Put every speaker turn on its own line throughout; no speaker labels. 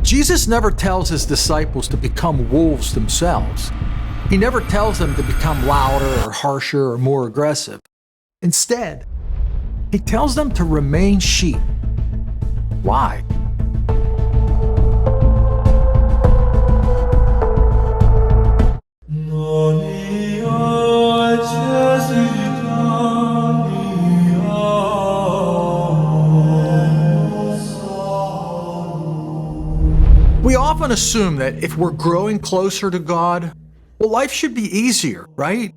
Jesus never tells his disciples to become wolves themselves. He never tells them to become louder or harsher or more aggressive. Instead, he tells them to remain sheep. Why? We often assume that if we're growing closer to God, well, life should be easier, right?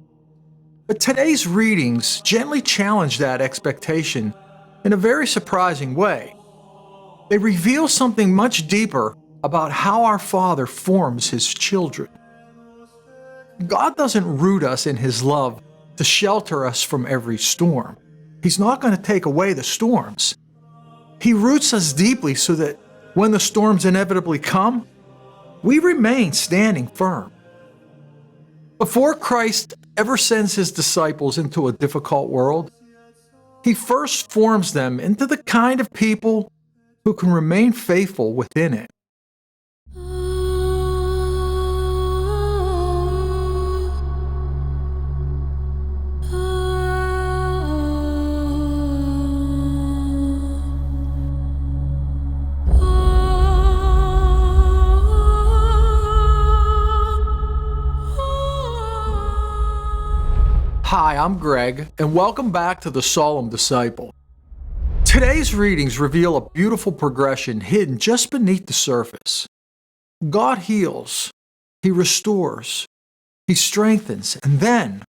But today's readings gently challenge that expectation in a very surprising way. They reveal something much deeper about how our Father forms His children. God doesn't root us in His love to shelter us from every storm. He's not going to take away the storms. He roots us deeply so that when the storms inevitably come, we remain standing firm. Before Christ ever sends His disciples into a difficult world, He first forms them into the kind of people who can remain faithful within it. Hi, I'm Greg, and welcome back to the Solemn Disciple. Today's readings reveal a beautiful progression hidden just beneath the surface. God heals, He restores, He strengthens, and then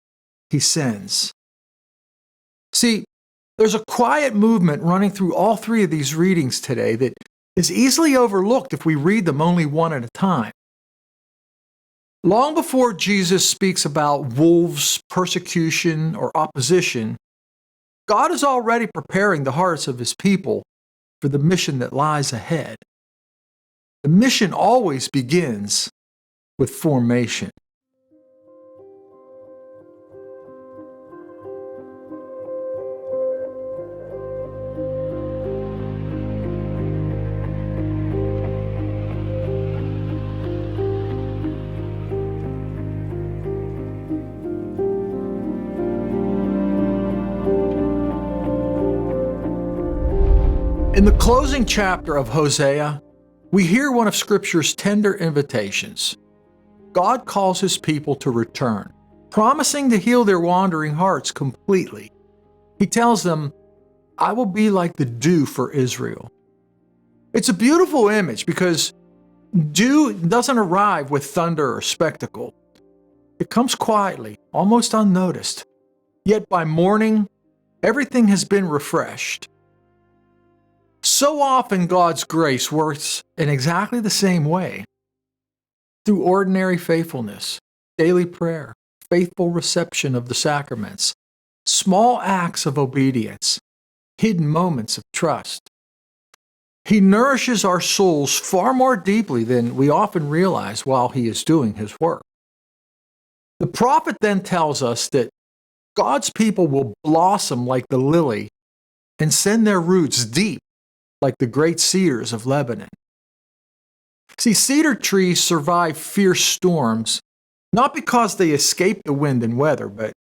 He sends. See, there's a quiet movement running through all three of these readings today that is easily overlooked if we read them only one at a time. Long before Jesus speaks about wolves, persecution, or opposition, God is already preparing the hearts of His people for the mission that lies ahead. The mission always begins with formation. In the closing chapter of Hosea, we hear one of Scripture's tender invitations. God calls His people to return, promising to heal their wandering hearts completely. He tells them, "I will be like the dew for Israel." It's a beautiful image because dew doesn't arrive with thunder or spectacle. It comes quietly, almost unnoticed. Yet by morning, everything has been refreshed. So often God's grace works in exactly the same way. Through ordinary faithfulness, daily prayer, faithful reception of the sacraments, small acts of obedience, hidden moments of trust. He nourishes our souls far more deeply than we often realize while He is doing His work. The prophet then tells us that God's people will blossom like the lily and send their roots deep like the great cedars of Lebanon. See, cedar trees survive fierce storms, not because they escape the wind and weather, but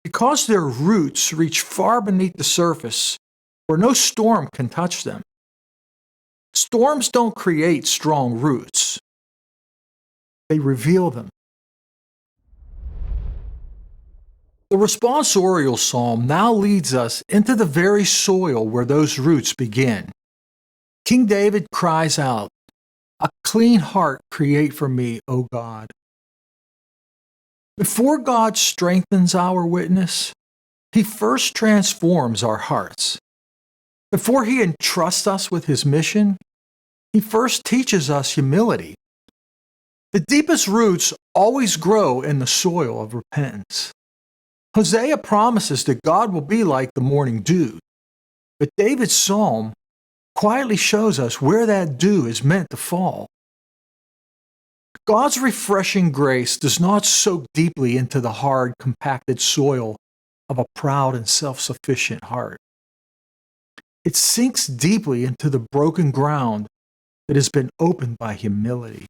because their roots reach far beneath the surface where no storm can touch them. Storms don't create strong roots. They reveal them. The responsorial psalm now leads us into the very soil where those roots begin. King David cries out, "A clean heart create for me, O God." Before God strengthens our witness, He first transforms our hearts. Before He entrusts us with His mission, He first teaches us humility. The deepest roots always grow in the soil of repentance. Hosea promises that God will be like the morning dew, but David's psalm quietly shows us where that dew is meant to fall. God's refreshing grace does not soak deeply into the hard, compacted soil of a proud and self-sufficient heart. It sinks deeply into the broken ground that has been opened by humility.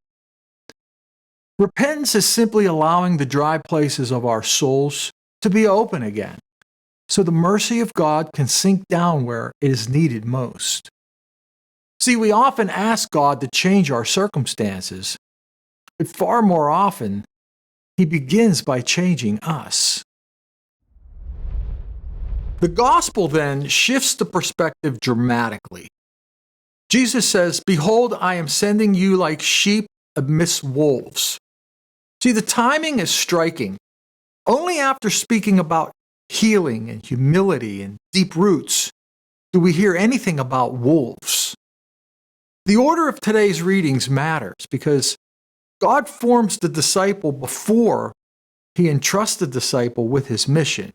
Repentance is simply allowing the dry places of our souls to be open again, so the mercy of God can sink down where it is needed most. See, we often ask God to change our circumstances, but far more often, He begins by changing us. The gospel then shifts the perspective dramatically. Jesus says, "Behold, I am sending you like sheep amidst wolves." See, the timing is striking. Only after speaking about healing and humility and deep roots do we hear anything about wolves. The order of today's readings matters because God forms the disciple before He entrusts the disciple with his mission.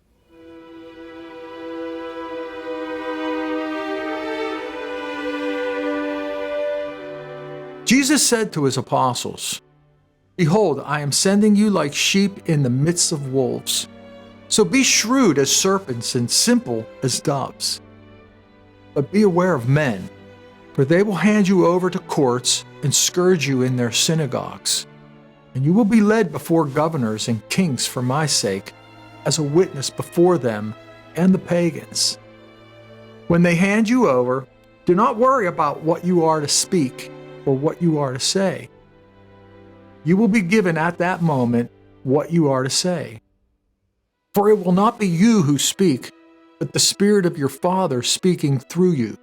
Jesus said to His apostles, "Behold, I am sending you like sheep in the midst of wolves. So be shrewd as serpents and simple as doves. But be aware of men, for they will hand you over to courts and scourge you in their synagogues. And you will be led before governors and kings for my sake, as a witness before them and the pagans. When they hand you over, do not worry about what you are to speak or what you are to say. You will be given at that moment what you are to say. For it will not be you who speak, but the Spirit of your Father speaking through you.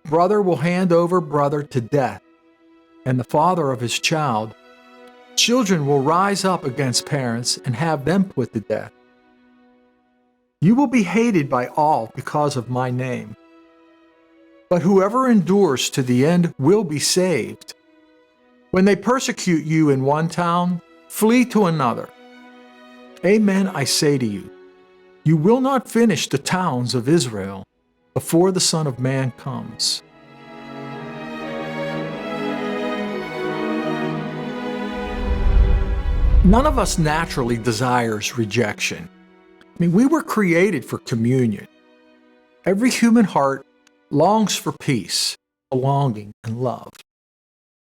Brother will hand over brother to death, and the father of his child. Children will rise up against parents and have them put to death. You will be hated by all because of my name. But whoever endures to the end will be saved. When they persecute you in one town, flee to another. Amen, I say to you, you will not finish the towns of Israel before the Son of Man comes." None of us naturally desires rejection. We were created for communion. Every human heart longs for peace, belonging, and love.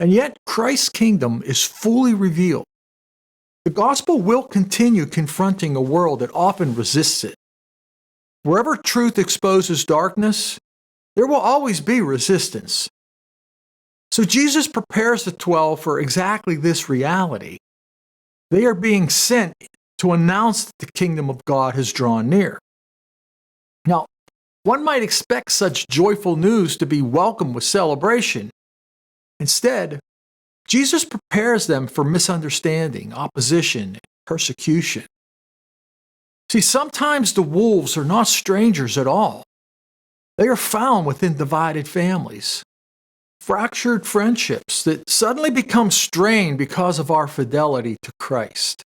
And yet, Christ's kingdom is fully revealed. The gospel will continue confronting a world that often resists it. Wherever truth exposes darkness, there will always be resistance. So Jesus prepares the 12 for exactly this reality. They are being sent to announce that the kingdom of God has drawn near. Now, one might expect such joyful news to be welcomed with celebration. Instead, Jesus prepares them for misunderstanding, opposition, and persecution. See, sometimes the wolves are not strangers at all. They are found within divided families, fractured friendships that suddenly become strained because of our fidelity to Christ.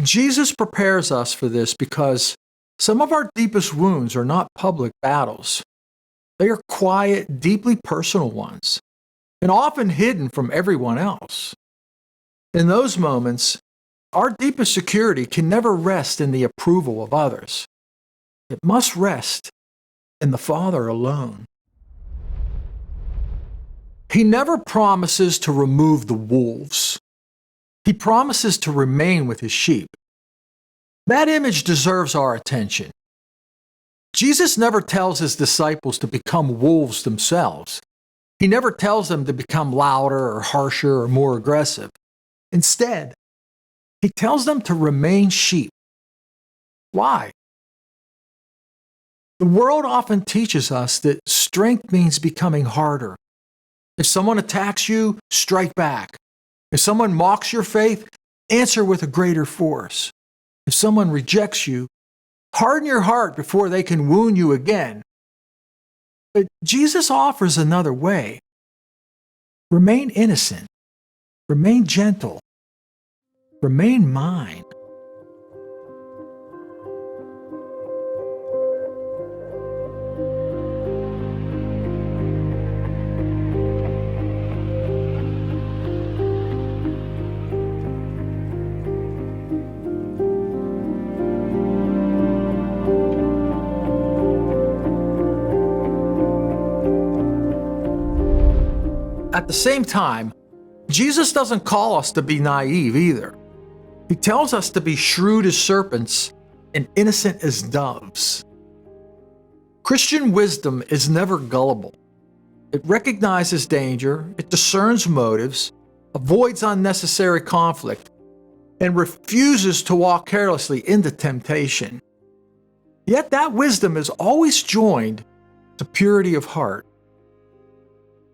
Jesus prepares us for this because some of our deepest wounds are not public battles. They are quiet, deeply personal ones, and often hidden from everyone else. In those moments, our deepest security can never rest in the approval of others. It must rest in the Father alone. He never promises to remove the wolves. He promises to remain with his sheep. That image deserves our attention. Jesus never tells his disciples to become wolves themselves. He never tells them to become louder or harsher or more aggressive. Instead, he tells them to remain sheep. Why? The world often teaches us that strength means becoming harder. If someone attacks you, strike back. If someone mocks your faith, answer with a greater force. If someone rejects you, harden your heart before they can wound you again. But Jesus offers another way. Remain innocent. Remain gentle. Remain mine. At the same time, Jesus doesn't call us to be naive either. He tells us to be shrewd as serpents and innocent as doves. Christian wisdom is never gullible. It recognizes danger, it discerns motives, avoids unnecessary conflict, and refuses to walk carelessly into temptation. Yet that wisdom is always joined to purity of heart.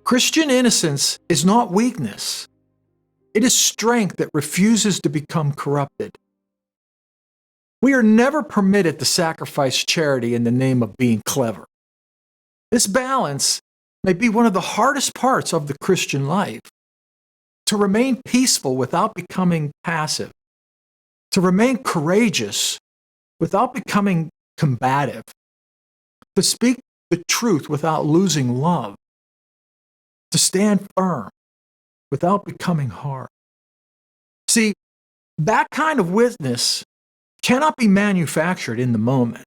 Christian innocence is not weakness. It is strength that refuses to become corrupted. We are never permitted to sacrifice charity in the name of being clever. This balance may be one of the hardest parts of the Christian life. To remain peaceful without becoming passive. To remain courageous without becoming combative. To speak the truth without losing love. To stand firm without becoming hard. See, that kind of witness cannot be manufactured in the moment.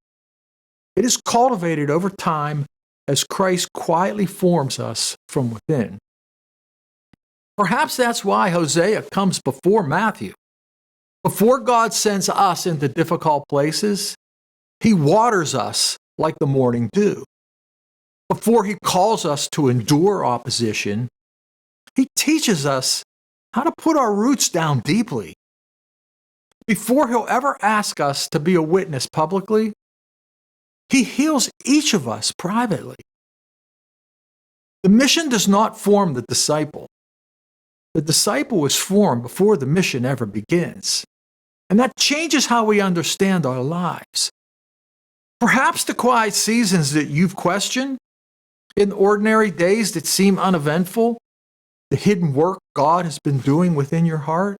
It is cultivated over time as Christ quietly forms us from within. Perhaps that's why Hosea comes before Matthew. Before God sends us into difficult places, He waters us like the morning dew. Before He calls us to endure opposition, He teaches us how to put our roots down deeply. Before He'll ever ask us to be a witness publicly, He heals each of us privately. The mission does not form the disciple. The disciple is formed before the mission ever begins. And that changes how we understand our lives. Perhaps the quiet seasons that you've questioned, in ordinary days that seem uneventful, the hidden work God has been doing within your heart,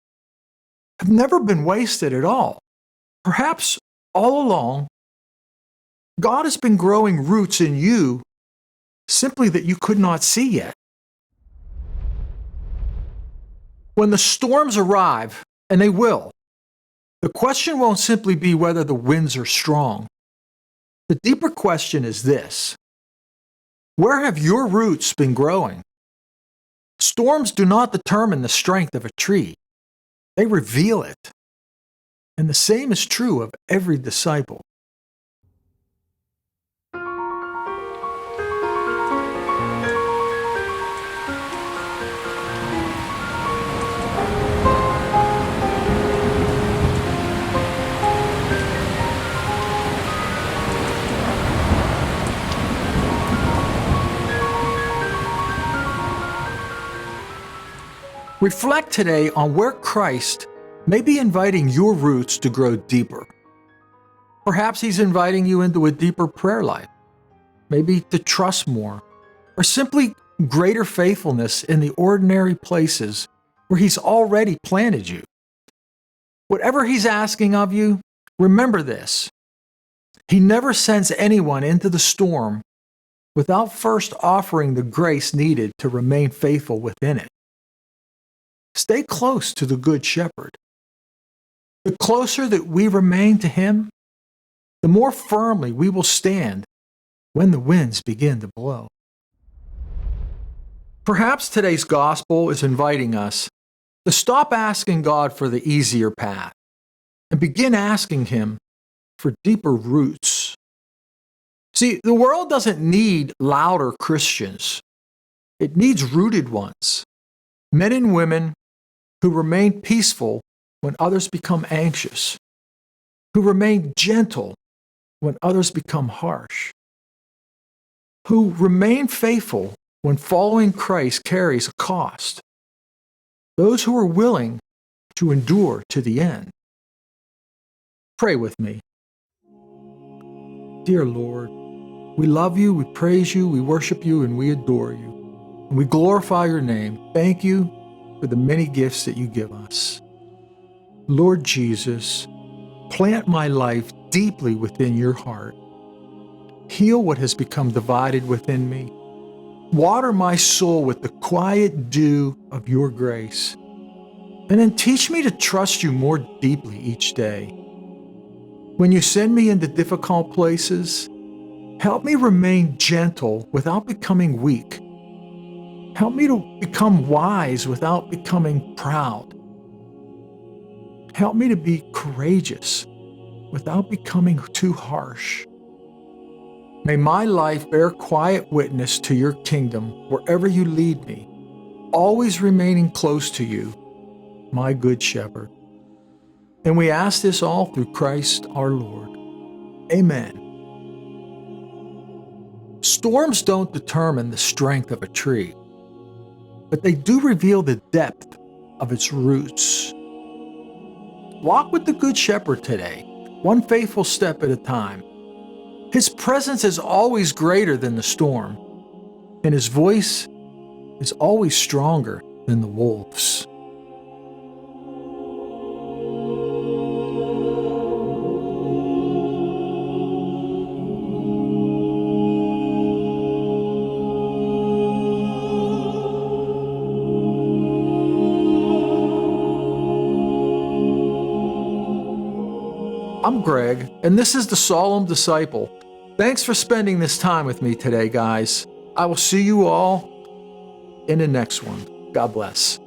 have never been wasted at all. Perhaps all along, God has been growing roots in you simply that you could not see yet. When the storms arrive, and they will, the question won't simply be whether the winds are strong. The deeper question is this: where have your roots been growing? Storms do not determine the strength of a tree. They reveal it. And the same is true of every disciple. Reflect today on where Christ may be inviting your roots to grow deeper. Perhaps He's inviting you into a deeper prayer life, maybe to trust more, or simply greater faithfulness in the ordinary places where He's already planted you. Whatever He's asking of you, remember this: He never sends anyone into the storm without first offering the grace needed to remain faithful within it. Stay close to the Good Shepherd. The closer that we remain to Him, the more firmly we will stand when the winds begin to blow. Perhaps today's gospel is inviting us to stop asking God for the easier path and begin asking Him for deeper roots. See, the world doesn't need louder Christians. It needs rooted ones, men and women who remain peaceful when others become anxious, who remain gentle when others become harsh, who remain faithful when following Christ carries a cost, those who are willing to endure to the end. Pray with me. Dear Lord, we love You, we praise You, we worship You, and we adore You. And we glorify Your name. Thank You for the many gifts that You give us. Lord Jesus, plant my life deeply within Your heart. Heal what has become divided within me. Water my soul with the quiet dew of Your grace. And then teach me to trust You more deeply each day. When You send me into difficult places, help me remain gentle without becoming weak. Help me to become wise without becoming proud. Help me to be courageous without becoming too harsh. May my life bear quiet witness to your kingdom wherever you lead me, always remaining close to you, my good shepherd. And we ask this all through Christ our Lord. Amen. Storms don't determine the strength of a tree, but they do reveal the depth of its roots. Walk with the Good Shepherd today, one faithful step at a time. His presence is always greater than the storm, and his voice is always stronger than the wolves. I'm Greg, and this is the Solemn Disciple. Thanks for spending this time with me today, guys. I will see you all in the next one. God bless.